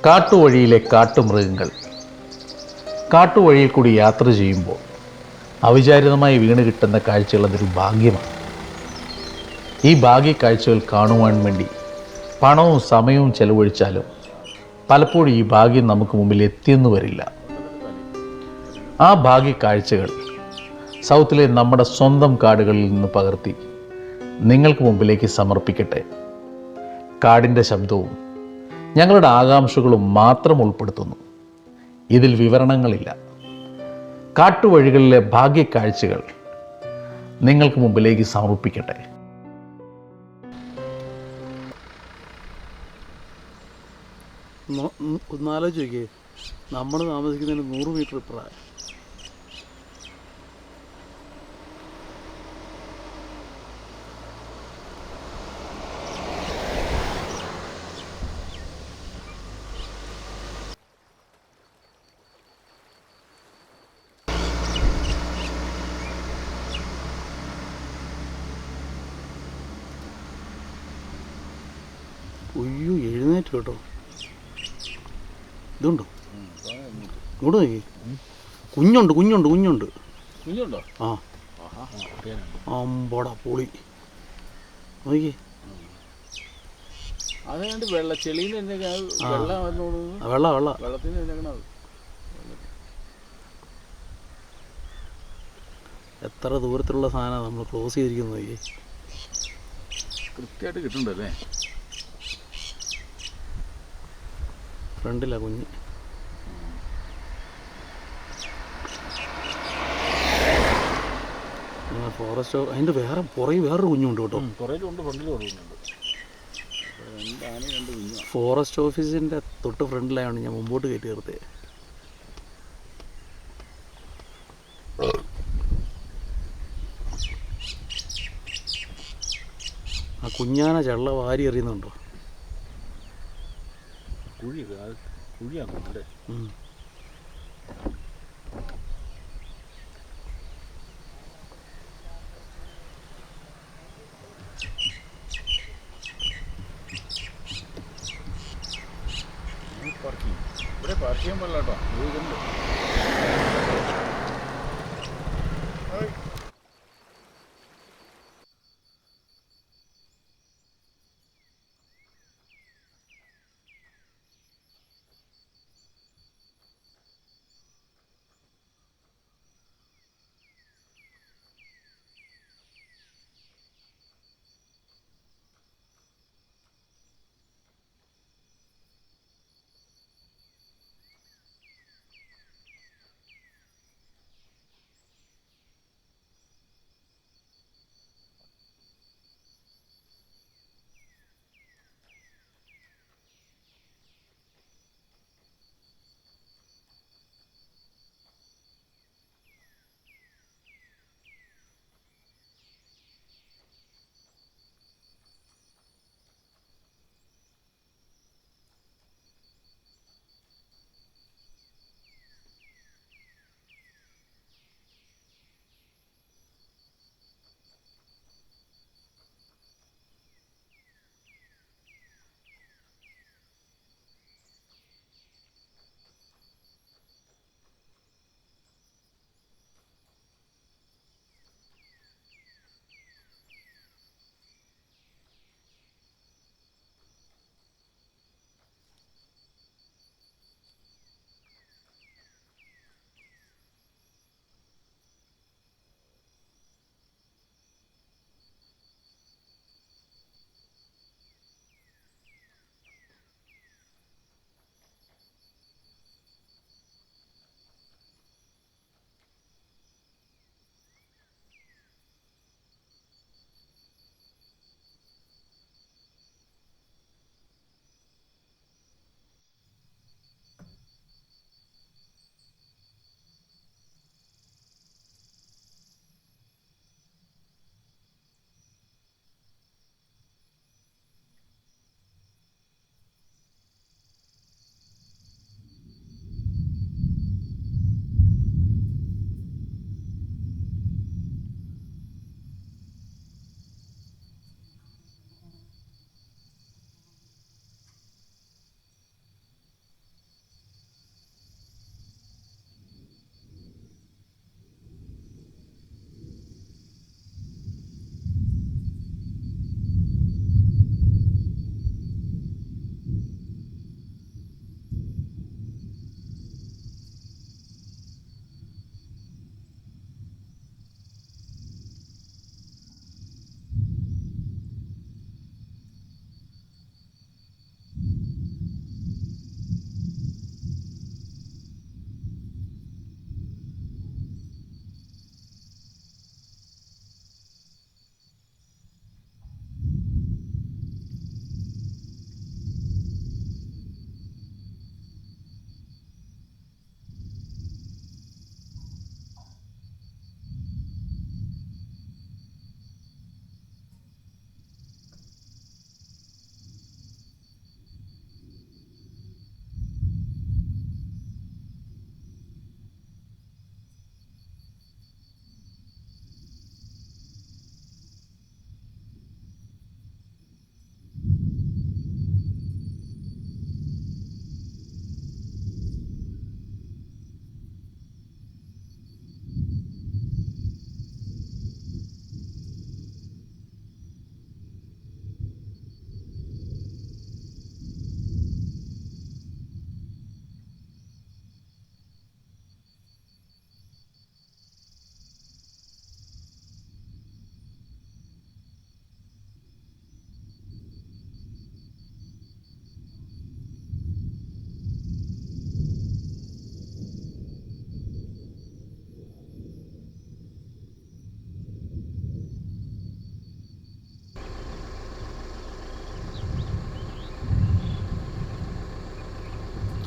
കാട്ടുവഴിയിലെ കാട്ടുമൃഗങ്ങൾ. കാട്ടുവഴിയിൽ കൂടി യാത്ര ചെയ്യുമ്പോൾ അവിചാരിതമായി വീണ് കിട്ടുന്ന കാഴ്ചകൾ അതൊരു ഭാഗ്യമാണ്. ഈ ഭാഗ്യ കാഴ്ചകൾ കാണുവാൻ വേണ്ടി പണവും സമയവും ചെലവഴിച്ചാലും പലപ്പോഴും ഈ ഭാഗ്യം നമുക്ക് മുമ്പിൽ എത്തിയെന്ന് വരില്ല. ആ ഭാഗ്യ കാഴ്ചകൾ സൗത്തിലെ നമ്മുടെ സ്വന്തം കാടുകളിൽ നിന്ന് പകർത്തി നിങ്ങൾക്ക് മുമ്പിലേക്ക് സമർപ്പിക്കട്ടെ. കാടിൻ്റെ ശബ്ദവും ഞങ്ങളുടെ ആകാംക്ഷകളും മാത്രം ഉൾപ്പെടുത്തുന്നു. ഇതിൽ വിവരണങ്ങളില്ല. കാട്ടുവഴികളിലെ ഭാഗ്യ കാഴ്ചകൾ നിങ്ങൾക്ക് മുമ്പിലേക്ക് സമർപ്പിക്കട്ടെ. ഒന്നാലോചിച്ച് നോക്കിയേ, നമ്മൾ താമസിക്കുന്നതിന് 100 മീറ്റർ ഇപ്പുറമാണ്. ഒയ്യോ, എഴുന്നേറ്റ് കേട്ടോ. ഇതുണ്ടോ? ഇങ്ങോട്ട് നോക്കി. കുഞ്ഞുണ്ട് കുഞ്ഞുണ്ട് കുഞ്ഞുണ്ട് കുഞ്ഞുണ്ടോ? ആ, അമ്പടാ പൊളി. നോക്കി, അതുകൊണ്ട് വെള്ള ചെളിയിൽ വെള്ളത്തിന് എത്ര ദൂരത്തിലുള്ള സാധനം നമ്മൾ ക്ലോസ് ചെയ്തിരിക്കുന്നത്. നോക്കി, കൃത്യമായിട്ട് കിട്ടുന്നുണ്ടല്ലേ. ഫ്രണ്ടിലാ കുഞ്ഞ്. ഫോറസ്റ്റ് അതിൻ്റെ പുറകെ വേറൊരു കുഞ്ഞുണ്ട് കേട്ടോ. ഫോറസ്റ്റ് ഓഫീസിൻ്റെ തൊട്ട് ഫ്രണ്ടിലായാണ് ഞാൻ മുമ്പോട്ട് കയറ്റി നിർത്തിയത്. ആ കുഞ്ഞാന ചള്ള വാരി എറിയുന്നുണ്ടോ? കുഴിയാണ്. ഇവിടെ പാർക്ക് ചെയ്യാൻ പാടില്ല കേട്ടോ. ഇതുണ്ട്.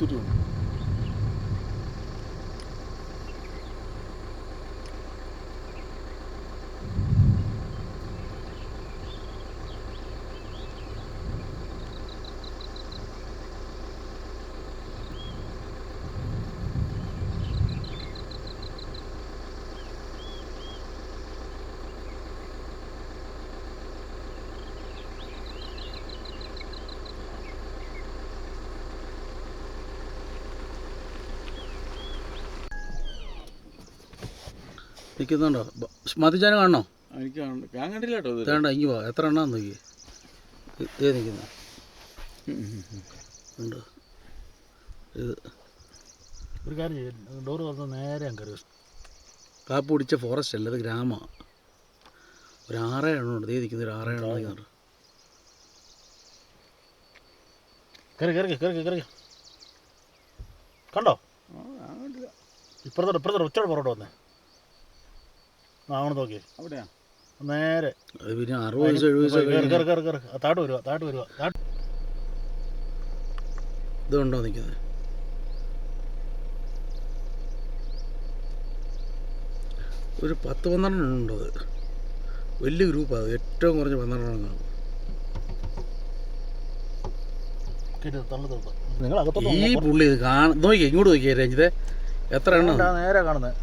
ചുറ്റുമുണ്ട്. നിൽക്കുന്നുണ്ടോ? മതിച്ചാനും കാണണോ? എനിക്ക് ഞാൻ കണ്ടില്ല കേട്ടോ. ഇത് വേണ്ട, ഇങ്ങ് പോവാ. എത്ര എണ്ണാന്ന് നോക്കി. ഏത് നിൽക്കുന്ന ഉണ്ട്. ഇത് ഒരു കാര്യം ചെയ്യും, ഡോറ് തുറന്ന് നേരെ കയറി. കാപ്പ് പിടിച്ച ഫോറസ്റ്റ് അല്ല, അത് ഗ്രാമമാണ്. ഒരു 6 എണ്ണമുണ്ട്. ദേ നിൽക്കുന്ന ഒരു 6 എണ്ണം നിൽക്കുന്നുണ്ട്. കയറി കയറി കയറി കയറി കണ്ടോ? ഞാൻ കണ്ടില്ല. ഇപ്പുറത്തോട്ട് ഉച്ചയോടെ പുറത്തോട്ട് വന്നേ. അങ്ങോട്ട് നോക്കിയേ, അവിടെയാ നേരെ. അത് പിന്നെ 60-70 കയറി കയറി കയറി താട്ട് വരുക. ഇതുണ്ടോ നിൽക്കുന്നത്? ഒരു 10-12 ഉണ്ടോ? അത് വലിയ ഗ്രൂപ്പാണ്. അത് ഏറ്റവും കുറഞ്ഞ 12 കാണും. നിങ്ങൾ അകത്തോട്ട് ഈ പുള്ളി ഇത് നോക്കിയേ, ഇങ്ങോട്ട് നോക്കിയേ രഞ്ജിത്തെ, എത്ര എണ്ണം നേരെ കാണുന്നത്.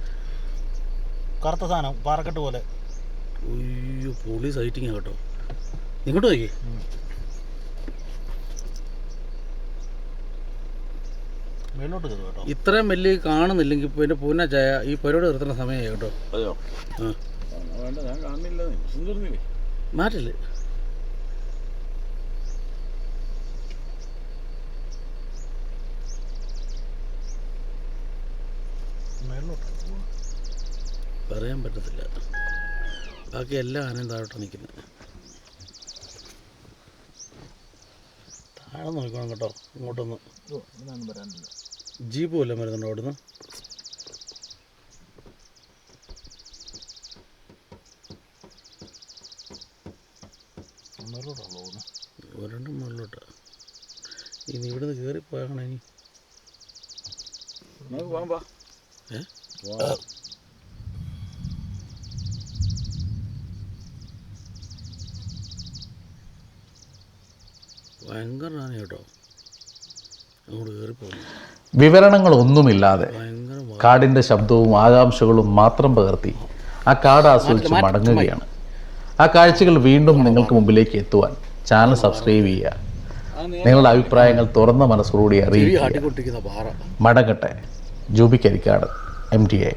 കറുത്ത സാധനം പാറക്കെട്ട് പോലെ. അയ്യോ, പുള്ളി സൈറ്റിങ്ങാ കേട്ടോ. ഇങ്ങോട്ട് നോക്കിയേ. മേലോട്ട് കയറും കേട്ടോ. ഇത്രയും വലിയ കാണുന്നില്ലെങ്കിൽ പിന്നെ പൂന ചായ ഈ പരിപാടി നിർത്തുന്ന സമയമായി കേട്ടോ. അതെയോ? ആ, വേണ്ട, ഞാൻ കാണുന്നില്ല. സുന്ദർന്നില്ലേ? മാറ്റില്ല. മേലോട്ട് പറയാൻ പറ്റത്തില്ല. ബാക്കി എല്ലാ ആനയും താഴോട്ട് നിൽക്കുന്നത്. താഴെ നോക്കണം കേട്ടോ. ഇങ്ങോട്ടൊന്ന് ഇതൊന്നും വരാനില്ല. ജീപ്പ് വല്ലതും വരുന്നുണ്ടോ അവിടുന്ന്? മേലോട്ടാണ് പോകുന്നത്. ഒരെണ്ണം മുകളിലോട്ടാണ്. ഇനി ഇവിടുന്ന് കയറിപ്പോയാണോ ഇനി? നമുക്ക് പോകാം. വാ. ഏ? പോകാം. ഭയങ്കര ആന കേട്ടോ. അങ്ങോട്ട് കയറിപ്പോകുന്നു. വിവരണങ്ങളൊന്നുമില്ലാതെ ഭയങ്കര കാടിൻ്റെ ശബ്ദവും ആകാംക്ഷകളും മാത്രം പകർത്തി ആ കാട് ആസ്വദിച്ച് മടങ്ങുകയാണ്. ആ കാഴ്ചകൾ വീണ്ടും നിങ്ങൾക്ക് മുമ്പിലേക്ക് എത്തുവാൻ ചാനൽ സബ്സ്ക്രൈബ് ചെയ്യുക. നിങ്ങളുടെ അഭിപ്രായങ്ങൾ തുറന്ന മനസ്സോടുകൂടി അറിയിക്കുക. ആട്ടിക്കൊണ്ടിരിക്കുന്ന പാറ. മടങ്ങട്ടെ. ജൂബി കരിക്കാട്, MTI.